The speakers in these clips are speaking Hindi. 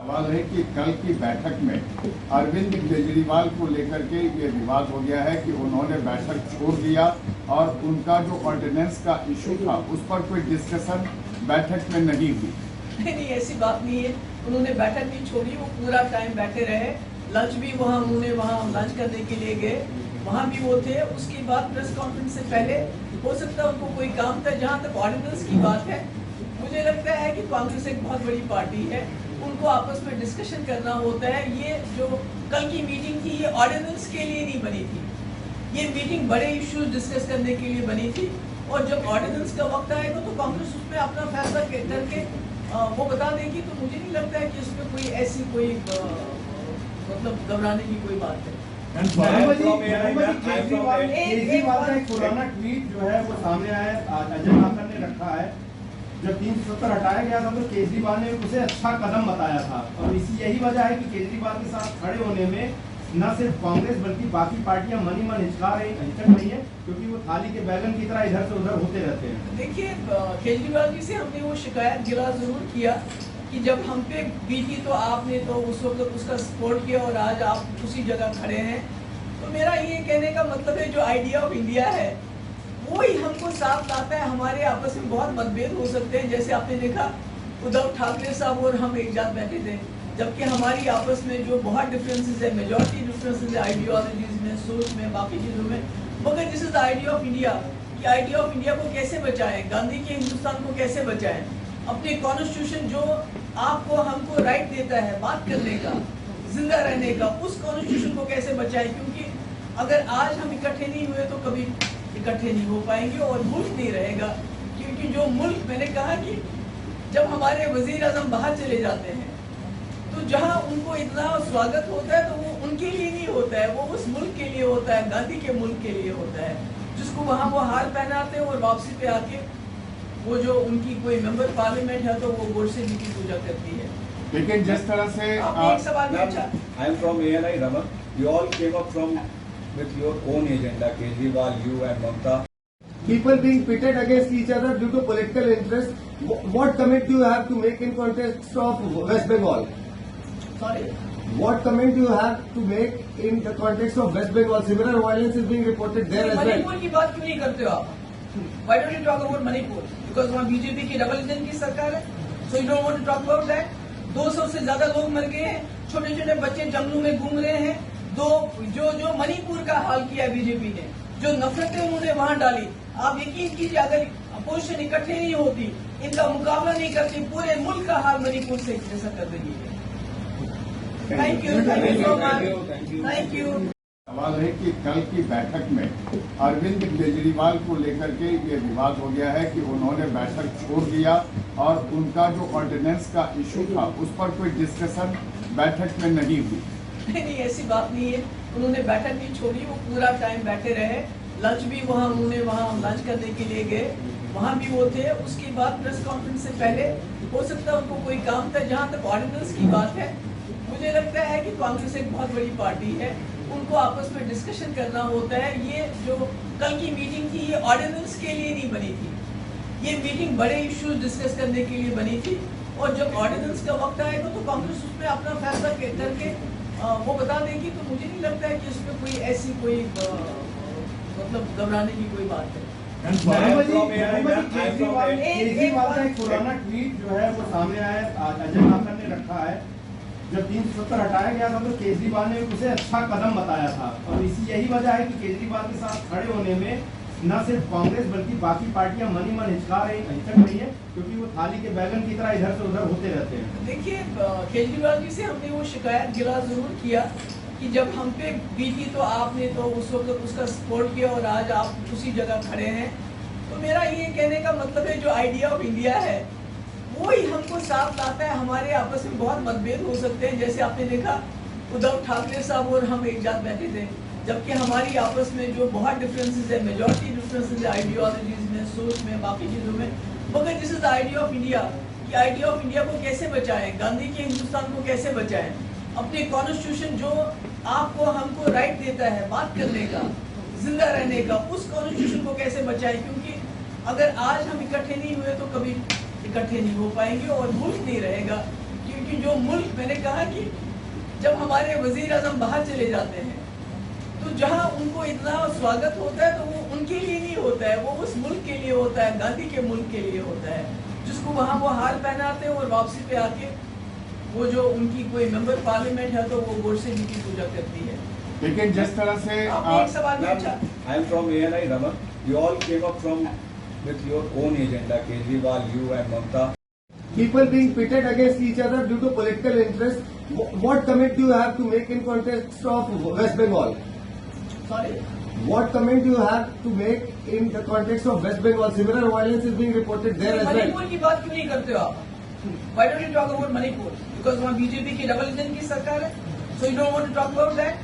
सवाल है कि कल की बैठक में अरविंद केजरीवाल को लेकर के ये विवाद हो गया है कि उन्होंने बैठक छोड़ दिया और उनका जो ऑर्डिनेंस का इशू था उस पर कोई डिस्कशन बैठक में नहीं हुई। नहीं, ऐसी बात नहीं है। उन्होंने बैठक नहीं छोड़ी, वो पूरा टाइम बैठे रहे। लंच भी उन्होंने वहाँ लंच करने के लिए गए, वहाँ भी वो थे। उसके बाद प्रेस कॉन्फ्रेंस से पहले हो सकता है उनको कोई काम था। जहाँ तक ऑर्डिनेंस की बात है, मुझे लगता है कि कांग्रेस एक बहुत बड़ी पार्टी है, उनको आपस में डिस्कशन करना होता है। ये जो कल की मीटिंग थी, ये ऑर्डिनेंस के लिए नहीं बनी थी। ये मीटिंग बड़े इश्यूज डिस्कस करने के लिए बनी थी। और जब ऑर्डिनेंस का वक्त आएगा तो कांग्रेस उसमें अपना फैसला करके वो बता देगी। तो मुझे नहीं लगता है कि इसमें कोई ऐसी कोई मतलब घबराने की कोई बात है। केजरीवाल का एक पुराना ट्वीट जो है वो सामने आया, अजय माकन ने रखा है। जब 370 हटाया गया था तो केजरीवाल ने उसे अच्छा कदम बताया था, और इसी यही वजह है कि केजरीवाल के साथ खड़े होने में न सिर्फ कांग्रेस बल्कि बाकी पार्टियां मनी मन हिचक रही है, क्योंकि वो थाली के बैगन की तरह इधर से उधर होते रहते हैं। देखिए, केजरीवाल जी से हमने वो शिकायत गिला जरूर किया कि जब हम पे बीती तो आपने तो उस वक्त उसका सपोर्ट किया और आज आप उसी जगह खड़े हैं। तो मेरा ये कहने का मतलब है, जो आइडिया ऑफ इंडिया है वो ही हमको साथ लाता है। हमारे आपस में बहुत मतभेद हो सकते हैं, जैसे आपने देखा उद्धव ठाकरे साहब और हम एक साथ बैठे थे, जबकि हमारी आपस में जो बहुत डिफरेंसेस है, मेजॉरिटी डिफरेंसेस है आइडियोलॉजीज में, सोच में, बाकी चीज़ों में। मगर this is the idea of India कि आइडिया ऑफ इंडिया को कैसे बचाएं, गांधी के हिंदुस्तान को कैसे बचाएं, अपने कॉन्स्टिट्यूशन जो आपको हमको राइट देता है बात करने का, जिंदा रहने का, उस कॉन्स्टिट्यूशन को कैसे बचाएं। क्योंकि अगर आज हम इकट्ठे नहीं हुए तो कभी इकट्ठे नहीं हो पाएंगे और मुल्क नहीं रहेगा। क्योंकि जो मुल्क, मैंने कहा कि जब हमारे वजीर आजम बाहर चले जाते हैं तो जहां उनको इतना स्वागत होता है तो वो उनके लिए नहीं होता है, वो उस मुल्क के लिए होता है, गांधी के मुल्क के लिए होता है, जिसको वहां वो हार पहनाते हैं और वापसी पे आके वो जो उनकी कोई मेंबर पार्लियामेंट है तो वो गोडसे जी की पूजा करती है। लेकिन जिस तरह से आपने एक सवाल पूछा, I am from ANI Raman. You all came up from with your own agenda, Kejriwal, you and Mamta. People being pitted against each other due to political interest. What comment do you have to make in context of West Bengal? Sorry, What comment do you have to make in the context of West Bengal? Similar violence is being reported there as well. Manipur की बात क्यों नहीं करते हो आप? Why don't you talk about Manipur? Because वहाँ बीजेपी की डबल इंजन की सरकार है, so you don't want to talk about that. 200 से ज्यादा लोग मर गए हैं, छोटे छोटे बच्चे जंगलों में घूम रहे हैं। जो मणिपुर का हाल किया बीजेपी ने, जो नफरतें उन्होंने वहां डाली, आप यकीन कीजिए अगर अपोजिशन इकट्ठे नहीं होती, इनका मुकाबला नहीं करती, पूरे मुल्क का हाल मणिपुर से जैसा कर रही है। Thank you so much, thank you. सवाल है कि कल की बैठक में अरविंद केजरीवाल को लेकर के ये विवाद हो गया है कि उन्होंने बैठक छोड़ दिया और उनका जो ऑर्डिनेंस का इशू था उस पर कोई डिस्कशन बैठक में नहीं हुई। नहीं, ऐसी बात नहीं है। उन्होंने बैठक नहीं छोड़ी, वो पूरा टाइम बैठे रहे। लंच भी उन्होंने वहाँ लंच करने के लिए गए, वहाँ भी वो थे। उसके बाद प्रेस कॉन्फ्रेंस से पहले हो सकता है उनको कोई काम था। जहाँ तक ऑर्डिनेंस की बात है, मुझे लगता है कि कांग्रेस एक बहुत बड़ी पार्टी है, उनको आपस में डिस्कशन करना होता है। ये जो कल की मीटिंग थी, ये ऑर्डिनेंस के लिए नहीं बनी थी। ये मीटिंग बड़े इश्यूज डिस्कस करने के लिए बनी थी। और जब ऑर्डिनेंस का वक्त आएगा तो कांग्रेस उसमें अपना फैसला करके वो बता देगी। तो मुझे नहीं लगता है कि इसमें कोई ऐसी कोई मतलब घबराने की कोई बात है। केजरीवाल का एक पुराना ट्वीट जो है वो सामने आया, अजय माकन ने रखा है। जब 370 हटाया गया था तो केजरीवाल ने उसे अच्छा कदम बताया था, और इसी यही वजह है कि केजरीवाल के साथ खड़े होने में न सिर्फ कांग्रेस बल्कि बाकी पार्टियां मनी मन हिचक रही है, क्योंकि वो थाली के बैगन की तरह इधर से उधर होते रहते हैं। देखिए, केजरीवाल जी से हमने वो शिकायत गिला जरूर किया कि जब हम पे बीती तो आपने तो उस वक्त उसका सपोर्ट किया और आज आप उसी जगह खड़े हैं। तो मेरा ये कहने का मतलब है, जो आइडिया ऑफ इंडिया है वो ही हमको साथ लाता है। हमारे आपस में बहुत मतभेद हो सकते हैं, जैसे आपने देखा उद्धव ठाकरे साहब और हम एक साथ बैठे थे, जबकि हमारी आपस में जो बहुत डिफरेंसेस है, मेजॉरिटी डिफरेंसेस है आइडियोलॉजीज में, सोच में, बाकी चीज़ों में। मगर this is the idea of India कि आइडिया ऑफ इंडिया को कैसे बचाएं, गांधी के हिंदुस्तान को कैसे बचाएं, अपने कॉन्स्टिट्यूशन जो आपको हमको राइट देता है बात करने का, जिंदा रहने का, उस कॉन्स्टिट्यूशन को कैसे बचाएं। क्योंकि अगर आज हम इकट्ठे नहीं हुए तो कभी इकट्ठे नहीं हो पाएंगे और मुल्क नहीं रहेगा। क्योंकि क्योंकि जो मुल्क, मैंने कहा कि जब हमारे वजीर आजम बाहर चले जाते हैं तो जहां उनको इतना स्वागत होता है तो वो उनके लिए नहीं होता है, वो उस मुल्क के लिए होता है, गांधी के मुल्क के लिए होता है, जिसको वहां वो हार पहनाते हैं और वापसी पे आके वो जो उनकी कोई मेंबर पार्लियामेंट है तो वो गोडसे जी की पूजा करती है। लेकिन जिस तरह से आपने एक सवाल पूछा, I am from ANI Raman. You all came up from with your own agenda, Kejriwal, you and Mamta. People being pitted against each other due to political interest. What comment do you have to make in context of West Bengal? Sorry What comment do you have to make in the context of West Bengal? Similar violence is being reported there as well. Manipur की बात क्यों नहीं करते हो आप? Why don't you talk about Manipur? Because वहाँ बीजेपी की डबल इंजन की सरकार है, so you don't want to talk about that.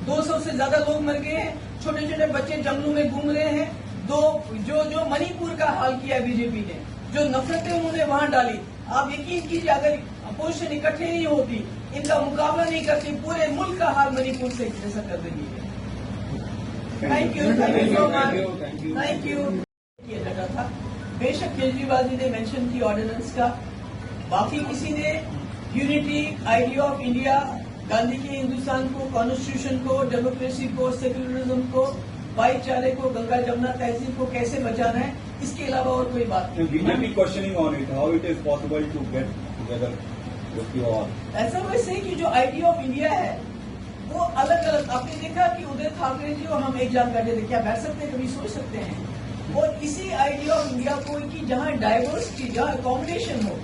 200 से ज्यादा लोग मर गए हैं, छोटे छोटे बच्चे जंगलों में घूम रहे हैं। जो मणिपुर का हाल किया बीजेपी ने, जो नफरतें उन्होंने वहां डाली, आप यकीन कीजिए अगर अपोजिशन इकट्ठे नहीं होती, इनका मुकाबला नहीं करती, पूरे मुल्क का हाल मणिपुर से जैसा कर देंगे। Thank you so much, thank you. किया जाता था, बेशक केजरीवाल जी ने मेंशन की ऑर्डिनेंस का, बाकी किसी ने unity, idea of India, Gandhi के हिंदुस्तान को, कॉन्स्टिट्यूशन को, डेमोक्रेसी को, सेक्युलरिज्म को, भाईचारे को, गंगा जमुना तहजीब को कैसे बचाना है, इसके अलावा और कोई बात नहीं। BJP questioning on it, how it is possible to get together with you all. ऐसा वैसे कि जो आइडिया ऑफ इंडिया है वो अलग अलग, आपने देखा कि उदय ठाकरे जी और हम एक जान बैठे थे, क्या बैठ सकते हैं, कभी सोच सकते हैं। और इसी आइडिया ऑफ इंडिया को कि जहाँ डाइवर्सिटी, जहाँ अकोमोडेशन हो,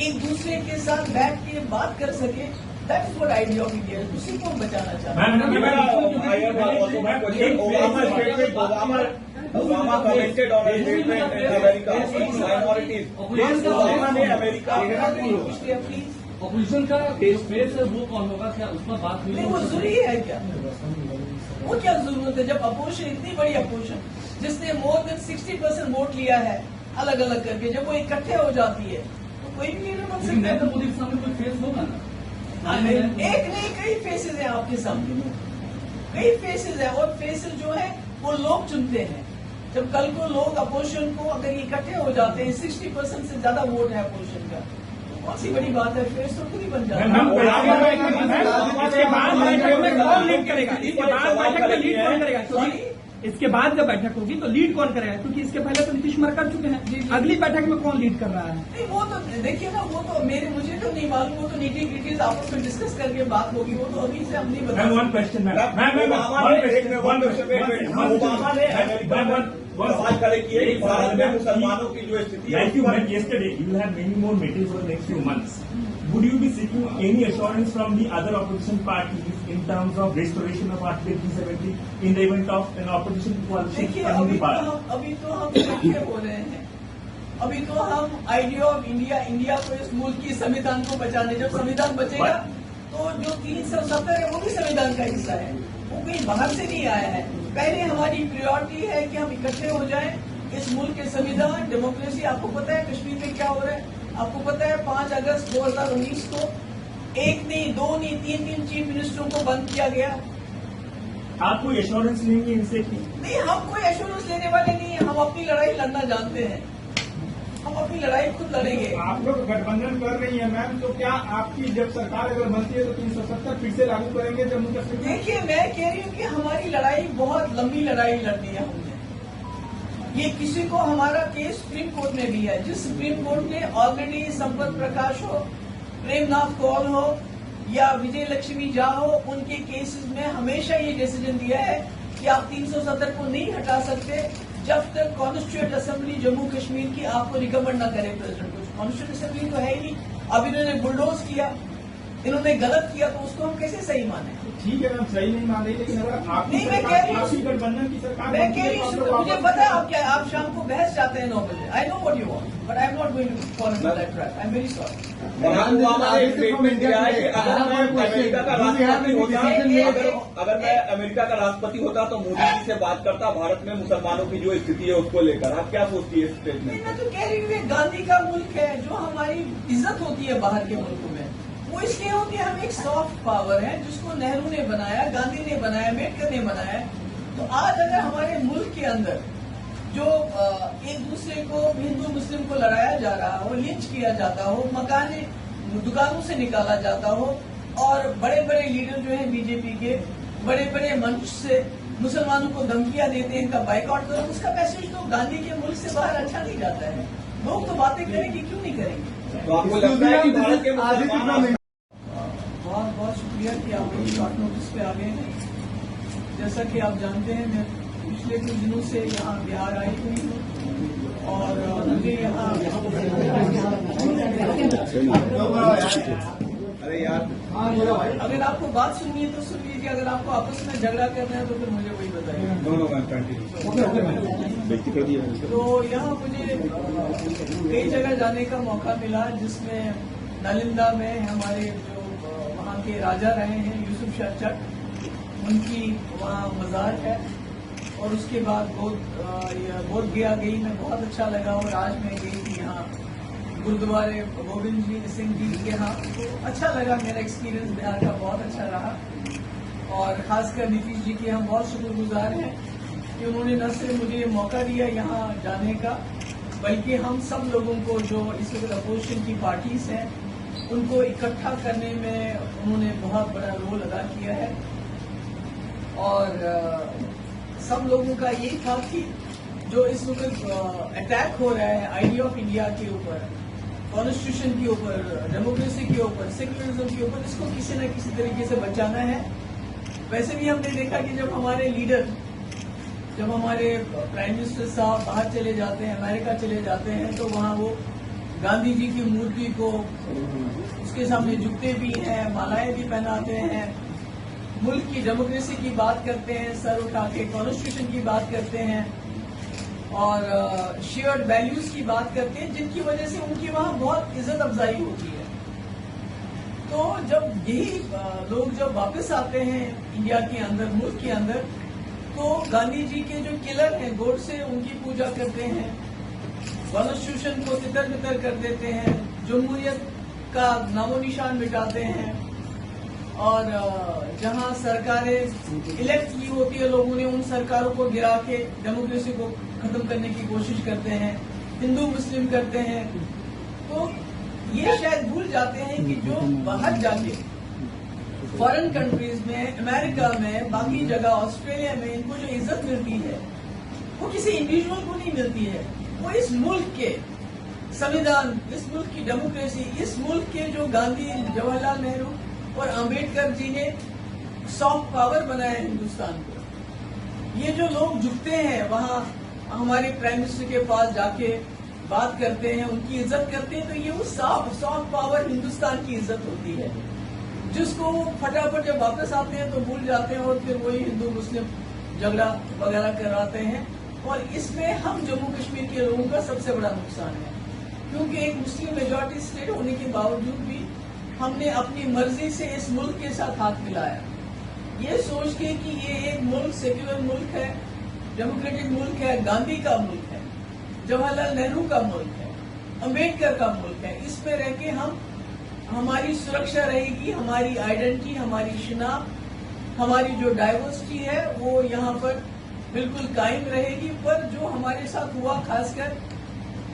एक दूसरे के साथ बैठ के बात कर सके, that is what idea of India, उसी को हम बचाना चाहते हैं। Obama commented on a statement in America, minorities. Obama ने अमेरिका प्लीज, ऑपोजिशन का स्पेस है वो कौन होगा, क्या उस पर बात हुई? नहीं वो जरूरी है क्या, वो क्या जरूरत है जब अपोजिशन, इतनी बड़ी अपोजिशन जिसने मोर देन 60% वोट लिया है अलग अलग करके, जब वो इकट्ठे हो जाती है तो कोई भी लीडर बन सकता है। नरेंद्र मोदी के सामने कोई फेस होगा ना? एक नहीं, कई फेसेस हैं आपके सामने, कई फेसेस हैं, और फेसेस जो है वो लोग चुनते हैं। जब कल को लोग अपोजिशन को अगर इकट्ठे हो जाते हैं, 60% से ज्यादा वोट है अपोजिशन का, तो कौन सी बड़ी बात है, फेस तो खुद ही बन जाता है। इसके बाद जब बैठक होगी तो लीड कौन करेगा, क्योंकि इसके पहले तो नीतीश कुमार कर चुके हैं, अगली बैठक में कौन लीड कर रहा है? नहीं वो तो देखिए ना, वो तो मुझे तो नहीं मालूम, वो तो नीति ग्रिटीज आपस में डिस्कस करके बात होगी, वो तो अभी से हम नहीं बता। वन क्वेश्चन सवाल खड़े किए कि भारत में मुसलमानों की जो स्थिति है, yesterday you will have many more meetings for the next few months. Would you be seeking any assurance from the other opposition parties in terms of restoration of Article 370 in the event of an opposition coalition देखिए coming the power? अभी तो हम इकट्ठे हो रहे हैं, अभी तो हम आइडिया ऑफ इंडिया को, इस मुल्क की संविधान को बचाने, जब संविधान बचेगा तो जो 370 है वो भी संविधान का हिस्सा है, वो कहीं बाहर से नहीं आया है। पहले हमारी प्रायोरिटी है कि हम इकट्ठे हो जाएं, इस मुल्क के संविधान, डेमोक्रेसी, आपको पता है कश्मीर में क्या हो रहा है, आपको पता है 5 अगस्त 2019 को एक नहीं, 2 नहीं, 3 चीफ मिनिस्टरों को बंद किया गया। आप कोई एश्योरेंस लेंगे इनसे की? नहीं, हम कोई एश्योरेंस लेने वाले नहीं है, हम अपनी लड़ाई लड़ना जानते हैं, हम अपनी लड़ाई खुद लड़ेंगे। आप लोग गठबंधन कर रही है मैम, तो क्या आपकी जब सरकार अगर बनती है तो 370 फिर से लागू करेंगे जम्मू कश्मीर में? देखिए मैं कह रही हूँ कि हमारी लड़ाई बहुत लंबी लड़ाई लड़नी है हमने, ये किसी को, हमारा केस सुप्रीम कोर्ट में भी है, जिस सुप्रीम कोर्ट ने ऑलरेडी संपत प्रकाश हो, प्रेमनाथ कौल हो या विजय लक्ष्मी झा हो, उनके केसेस में हमेशा ये डिसीजन दिया है कि आप 370 को नहीं हटा सकते जब तक कॉन्स्टिट्यूएंट असेंबली जम्मू कश्मीर की आपको रिकमेंड न करे प्रेसिडेंट को। कॉन्स्टिट्यूएंट असेंबली तो है ही नहीं, अब इन्होंने बुलडोज किया, इन्होंने गलत किया, तो उसको हम कैसे सही माने? ठीक है मैम, सही नहीं मान रही, लेकिन अगर नहीं, मैं कह रही हूँ, आपकी गठबंधन की सरकार मैं कह रही हूँ, मुझे पता है आप क्या, आप शाम को बहस चाहते हैं 9 बजे, I know what you want, but I am not going to follow in that trap, I am very sorry. Obama ने स्टेटमेंट दिया है कि अगर मैं अमेरिका का राष्ट्रपति होता, अगर मैं अमेरिका का राष्ट्रपति होता तो मोदी जी से बात करता भारत में मुसलमानों की जो स्थिति है उसको लेकर। आप क्या सोचती है इस स्टेटमेंट? मैं तो कह रही हूँ, ये गांधी का मुल्क है, जो हमारी इज्जत होती है बाहर के मुल्कों में, वो इसलिए होती है, हम एक सॉफ्ट पावर है जिसको नेहरू ने बनाया, गांधी ने बनाया, अम्बेडकर ने बनाया। तो आज अगर हमारे मुल्क के अंदर जो एक दूसरे को, हिंदू मुस्लिम को लड़ाया जा रहा हो, लिंच किया जाता हो, दुकानों से निकाला जाता हो और बड़े बड़े लीडर जो हैं बीजेपी के बड़े बड़े मंच से मुसलमानों को धमकियां देते हैं, इनका बाइकआउट करो, उसका मैसेज तो गांधी के मुल्क से बाहर अच्छा नहीं जाता है। लोग तो बातें करेंगे, क्यों नहीं करेंगे। तो आपको लगता है कि भारत के मुसलमान बहुत बहुत शुक्रिया कि आप लोग शॉर्ट नोटिस पे आ गए हैं। जैसा कि आप जानते हैं, मैं पिछले कुछ दिनों से यहाँ बिहार आई हुई हूँ और मुझे यहाँ अरे यार अगर आपको बात सुननी है तो सुन लीजिए, अगर आपको आपस में झगड़ा करना है तो फिर मुझे वही बताइए। तो यहाँ मुझे कई जगह जाने का मौका मिला, जिसमें नालंदा में हमारे जो वहाँ के राजा रहे हैं यूसुफ शाह चक, उनकी वहाँ मज़ार है। और उसके बाद बोध गया गई, मैं बहुत अच्छा लगा। और आज मैं गई थी यहाँ गुरुद्वारे गोविंद जी सिंह जी के यहाँ, तो अच्छा लगा। मेरा एक्सपीरियंस बिहार का बहुत अच्छा रहा और खासकर नीतीश जी के हम बहुत शुक्रगुजार हैं कि उन्होंने न सिर्फ मुझे ये मौका दिया यहाँ जाने का, बल्कि हम सब लोगों को जो इस वक्त अपोजिशन की पार्टीज हैं उनको इकट्ठा करने में उन्होंने बहुत बड़ा रोल अदा किया है। और सब लोगों का यही था कि जो इस वक्त अटैक हो रहा है आइडिया ऑफ इंडिया के ऊपर, कॉन्स्टिट्यूशन के ऊपर, डेमोक्रेसी के ऊपर, सेक्युलरिज्म के ऊपर, इसको किसी न किसी तरीके से बचाना है। वैसे भी हमने देखा कि जब हमारे लीडर, जब हमारे प्राइम मिनिस्टर साहब बाहर चले जाते हैं, अमेरिका चले जाते हैं, तो वहाँ वो गांधी जी की मूर्ति को उसके सामने झुकते भी हैं, मालाएं भी पहनाते हैं, मुल्क की डेमोक्रेसी की बात करते हैं, सर उठा के कॉन्स्टिट्यूशन की बात करते हैं और शेयर्ड वैल्यूज की बात करते हैं, जिनकी वजह से उनकी वहाँ बहुत इज्जत अफजाई होती है। तो जब यही लोग जब वापस आते हैं इंडिया के अंदर, मुल्क के अंदर, तो गांधी जी के जो किलर हैं गोडसे, उनकी पूजा करते हैं, कॉन्स्टिट्यूशन को तितर बितर कर देते हैं, जमहूरियत का नामो निशान मिटाते हैं और जहां सरकारें इलेक्ट की होती है लोगों ने, उन सरकारों को गिरा के डेमोक्रेसी को खत्म करने की कोशिश करते हैं, हिंदू मुस्लिम करते हैं। तो ये शायद भूल जाते हैं कि जो बाहर जाके फॉरेन कंट्रीज में, अमेरिका में, बाकी जगह, ऑस्ट्रेलिया में इनको जो इज्जत मिलती है वो किसी इंडिविजुअल को नहीं मिलती है, वो इस मुल्क के संविधान, इस मुल्क की डेमोक्रेसी, इस मुल्क के जो गांधी, जवाहरलाल नेहरू और अंबेडकर जी ने सॉफ्ट पावर बनाया है हिंदुस्तान को। ये जो लोग झुकते हैं वहाँ हमारे प्राइम मिनिस्टर के पास जाके बात करते हैं, उनकी इज्जत करते हैं, तो ये वो सॉफ्ट पावर हिंदुस्तान की इज्जत होती है, जिसको वो फटाफट जब वापस आते हैं तो भूल जाते हैं और फिर वही हिंदू मुस्लिम झगड़ा वगैरह कराते हैं। और इसमें हम जम्मू कश्मीर के लोगों का सबसे बड़ा नुकसान है, क्योंकि एक मुस्लिम मेजॉरिटी स्टेट होने के बावजूद भी हमने अपनी मर्जी से इस मुल्क के साथ हाथ मिलाया, ये सोच के कि ये एक मुल्क सेक्युलर मुल्क है, डेमोक्रेटिक मुल्क है, गांधी का मुल्क है, जवाहरलाल नेहरू का मुल्क है, अंबेडकर का मुल्क है। इसमें रह के हमारी सुरक्षा रहेगी, हमारी आइडेंटिटी, हमारी शिनाख्त, हमारी जो डाइवर्सिटी है वो यहाँ पर बिल्कुल कायम रहेगी। पर जो हमारे साथ हुआ, खासकर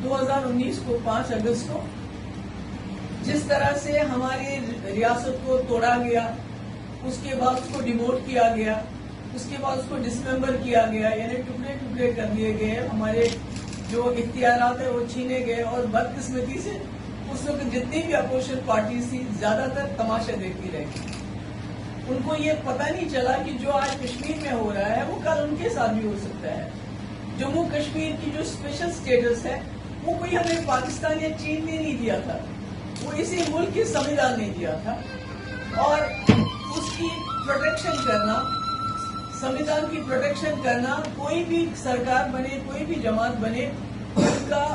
2019 को 5 अगस्त को, जिस तरह से हमारी रियासत को तोड़ा गया, उसके बाद उसको डिमोट किया गया, उसके बाद उसको डिसमेंबर किया गया, यानी टुकड़े टुकड़े कर दिए गए, हमारे जो इख्तियारात है वो छीने गए। और बदकिस्मती से उस वक्त जितनी भी अपोजिशन पार्टी थी ज्यादातर तमाशा देखती रही। उनको ये पता नहीं चला कि जो आज कश्मीर में हो रहा है वो कल उनके साथ भी हो सकता है। जम्मू कश्मीर की जो स्पेशल स्टेटस है वो कोई हमें पाकिस्तान या चीन ने नहीं दिया था, वो इसी मुल्क के संविधान ने दिया था। और उसकी प्रोटेक्शन करना, संविधान की प्रोटेक्शन करना, कोई भी सरकार बने, कोई भी जमात बने, उसका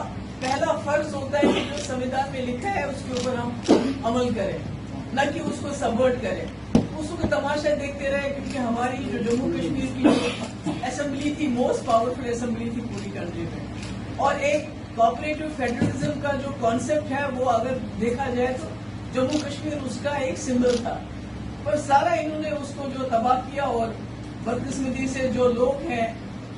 पहला फर्ज होता है कि जो संविधान में लिखा है उसके ऊपर हम अमल करें, न कि उसको सबवर्ट करें। उसको तमाशा देखते रहे, क्योंकि हमारी जो जम्मू कश्मीर की जो असेंबली थी, मोस्ट पावरफुल असेंबली थी पूरी कंट्री में, और एक कोऑपरेटिव फेडरलिज्म का जो कॉन्सेप्ट है वो अगर देखा जाए तो जम्मू कश्मीर उसका एक सिंबल था। पर सारा इन्होंने उसको जो तबाह किया, और बदकिस्मती से जो लोग हैं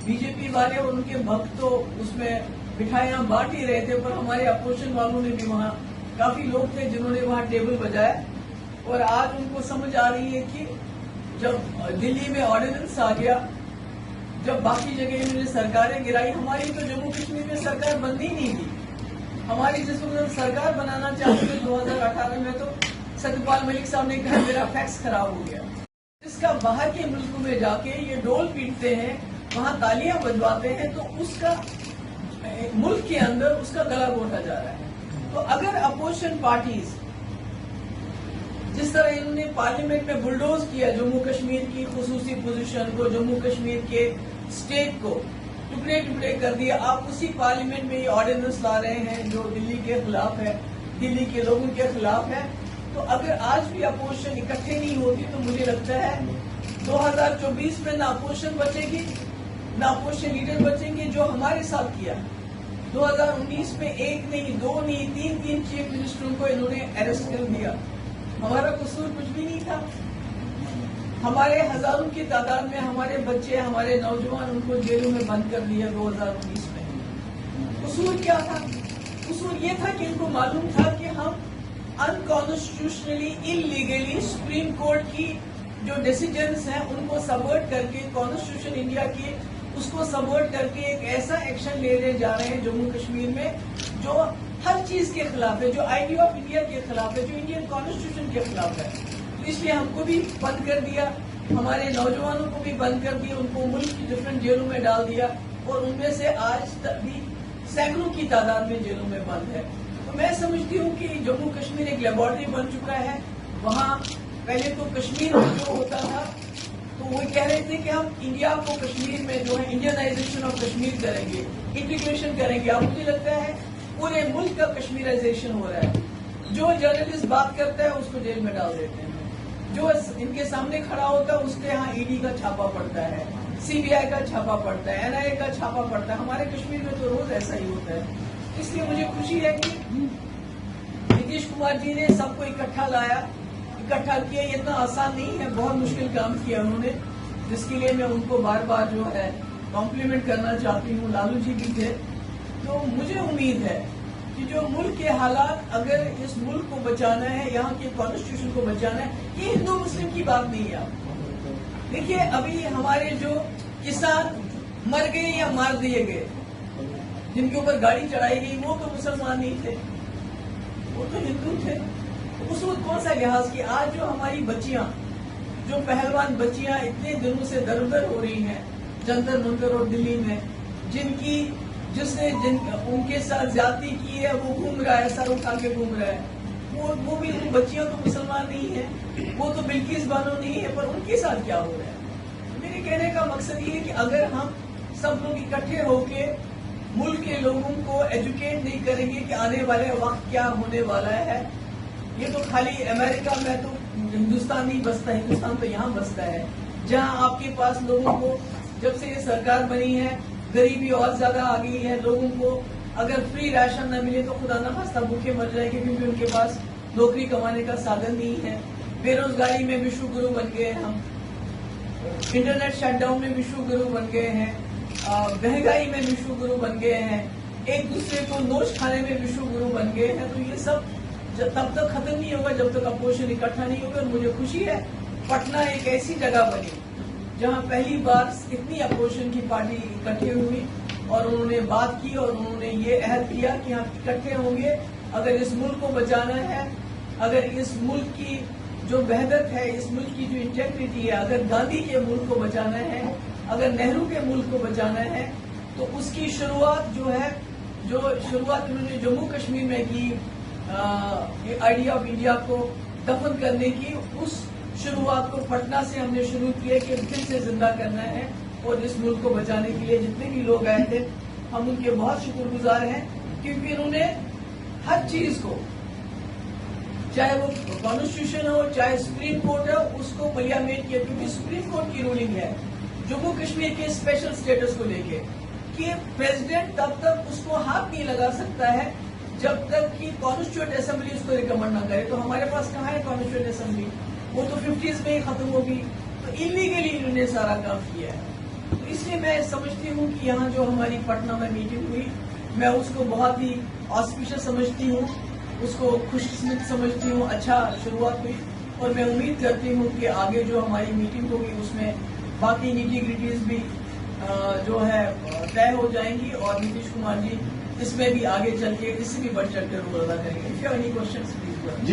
बीजेपी वाले और उनके भक्त तो उसमें मिठाइयां बांट ही रहे थे, पर हमारे अपोजिशन वालों ने भी वहां काफी लोग थे जिन्होंने वहां टेबल बजाया, और आज उनको समझ आ रही है कि जब दिल्ली में ऑर्डिनेंस आ गया, जब बाकी जगह इन्होंने सरकारें गिराई, हमारी तो जम्मू कश्मीर में सरकार बननी नहीं थी। हमारी जिस वक्त सरकार बनाना चाहते थे 2018 में, तो सत्यपाल मलिक साहब ने कहा मेरा फैक्स खराब हो गया। जिसका बाहर के मुल्कों में जाके ये डोल पीटते हैं, वहां तालियां बजवाते हैं, तो उसका मुल्क के अंदर उसका गला घोटा जा रहा है। तो अगर अपोजिशन पार्टीज जिस तरह इन्होंने पार्लियामेंट में बुलडोज किया जम्मू कश्मीर की खुसूसी पोजीशन को, जम्मू कश्मीर के स्टेट को टुकड़े टुकड़े कर दिया, आप उसी पार्लियामेंट में ये ऑर्डिनेंस ला रहे हैं जो दिल्ली के खिलाफ है, दिल्ली के लोगों के खिलाफ है। तो अगर आज भी अपोजिशन इकट्ठे नहीं होती तो मुझे लगता है 2024 में ना अपोजिशन बचेगी, ना अपोजिशन लीडर बचेंगे। जो हमारे साथ किया 2019 में एक नहीं, दो नहीं, तीन चीफ मिनिस्टरों को इन्होंने अरेस्ट कर दिया। हमारा कसूर कुछ भी नहीं था। हमारे हजारों की तादाद में हमारे बच्चे, हमारे नौजवान, उनको जेलों में बंद कर दिया 2019 में। कसूर क्या था? कसूर ये था कि इनको मालूम था कि हम अनकॉन्स्टिट्यूशनली, इलीगली सुप्रीम कोर्ट की जो डिसीजंस हैं उनको सबवर्ट करके, कॉन्स्टिट्यूशन इंडिया की उसको सबवर्ट करके एक ऐसा एक्शन लेने जा रहे हैं जम्मू कश्मीर में जो हर चीज के खिलाफ है, जो आइडिया ऑफ इंडिया के खिलाफ है, जो इंडियन कॉन्स्टिट्यूशन के खिलाफ है। तो इसलिए हमको भी बंद कर दिया, हमारे नौजवानों को भी बंद कर दिया, उनको मुल्क की डिफरेंट जेलों में डाल दिया, और उनमें से आज तक भी सैकड़ों की तादाद में जेलों में बंद है। तो मैं समझती हूँ कि जम्मू कश्मीर एक लेबोरेटरी बन चुका है। वहाँ पहले तो कश्मीर में जो होता था तो वो कह रहे थे कि हम इंडिया को कश्मीर में जो है इंडियनाइजेशन ऑफ कश्मीर करेंगे, इंटीग्रेशन करेंगे। अब मुझे लगता है पूरे मुल्क का कश्मीराइजेशन हो रहा है। जो जर्नलिस्ट बात करता है उसको जेल में डाल देते हैं, जो इनके सामने खड़ा होता है उसके यहाँ ईडी का छापा पड़ता है, सीबीआई का छापा पड़ता है, एनआईए का छापा पड़ता है। हमारे कश्मीर में तो रोज ऐसा ही होता है। इसलिए मुझे खुशी है कि नीतीश कुमार जी ने सबको इकट्ठा किया। ये इतना आसान नहीं है, बहुत मुश्किल काम किया उन्होंने, जिसके लिए मैं उनको बार बार जो है कॉम्प्लीमेंट करना चाहती हूँ। लालू जी भी थे। तो मुझे उम्मीद है कि जो मुल्क के हालात, अगर इस मुल्क को बचाना है, यहाँ के कॉन्स्टिट्यूशन को बचाना है, ये हिंदू मुस्लिम की बात नहीं है। देखिए अभी हमारे जो किसान मर गए या मार दिए गए, जिनके ऊपर गाड़ी चढ़ाई गई, वो तो मुसलमान नहीं थे, वो तो हिंदू थे। उस वक्त कौन सा लिहाज कि आज जो हमारी बच्चियां, जो पहलवान बच्चियां इतने दिनों से दर-दर हो रही हैं जंतर मंतर और दिल्ली में, जिसने उनके साथ ज्यादती की है, वो घूम रहा है, सर उठा के घूम रहा है, वो भी बच्चियां तो मुसलमान नहीं है, वो तो बिल्किस बानो नहीं है, पर उनके साथ क्या हो रहा है? मेरे कहने का मकसद ये है कि अगर हम सब लोग इकट्ठे होके मुल्क के लोगों को एजुकेट नहीं करेंगे कि आने वाले वक्त क्या होने वाला है, ये तो खाली अमेरिका में तो हिंदुस्तान नहीं बसता, हिंदुस्तान तो यहाँ बसता है, जहाँ आपके पास लोगों को, जब से ये सरकार बनी है, गरीबी और ज्यादा आ गई है। लोगों को अगर फ्री राशन न मिले तो खुदा न खास्ता भूखे मर जाएंगे, क्योंकि उनके पास नौकरी कमाने का साधन नहीं है। बेरोजगारी में विश्व गुरु बन गए हम, इंटरनेट शटडाउन में विश्व गुरु बन गए हैं, महंगाई में विश्व गुरु बन गए हैं, एक दूसरे को नोच खाने में विश्व गुरु बन गए हैं। तो ये सब तब तक खत्म नहीं होगा जब तक अपोजिशन इकट्ठा नहीं होगा। मुझे खुशी है पटना एक ऐसी जगह बनी जहां पहली बार इतनी अपोजिशन की पार्टी इकट्ठी हुई और उन्होंने बात की और उन्होंने ये अहद किया कि हम इकट्ठे होंगे। अगर इस मुल्क को बचाना है, अगर इस मुल्क की जो वहदत है, इस मुल्क की जो इंटेग्रिटी है, अगर गांधी के मुल्क को बचाना है, अगर नेहरू के मुल्क को बचाना है, तो उसकी शुरुआत जो है, जो शुरुआत उन्होंने जम्मू कश्मीर में की, आइडिया ऑफ इंडिया को दफन करने की, उस शुरुआत को पटना से हमने शुरू किया कि फिर से जिंदा करना है। और इस मुल्क को बचाने के लिए जितने भी लोग आए थे, हम उनके बहुत शुक्रगुजार हैं, क्योंकि इन्होंने हर चीज को, चाहे वो कॉन्स्टिट्यूशन हो, चाहे सुप्रीम कोर्ट हो, उसको पार्लियामेंट किया। क्योंकि सुप्रीम कोर्ट की रूलिंग है जम्मू कश्मीर के स्पेशल स्टेटस को लेके कि प्रेसिडेंट तब तक उसको हाथ नहीं लगा सकता है जब तक कि कॉन्स्टिट्यूएंट असेंबली उसको रिकमेंड ना करे। तो हमारे पास कहाँ है कॉन्स्टिट्यूएंट असेंबली? वो तो 50s में ही खत्म होगी। तो इलीगली इन्होंने सारा काम किया है। तो इसलिए मैं समझती हूँ कि यहाँ जो हमारी पटना में मीटिंग हुई, मैं उसको बहुत ही ऑस्पिशियस समझती हूँ। उसको खुशकिस्मत समझती हूँ। अच्छा शुरुआत हुई और मैं उम्मीद करती हूँ कि आगे जो हमारी मीटिंग होगी उसमें बाकी निटी-ग्रिटीज भी जो है तय हो जाएंगी और नीतीश कुमार जी इसमें भी आगे चल के इससे भी बढ़ चढ़ कर रोल अदा करेंगे। If you have any questions please.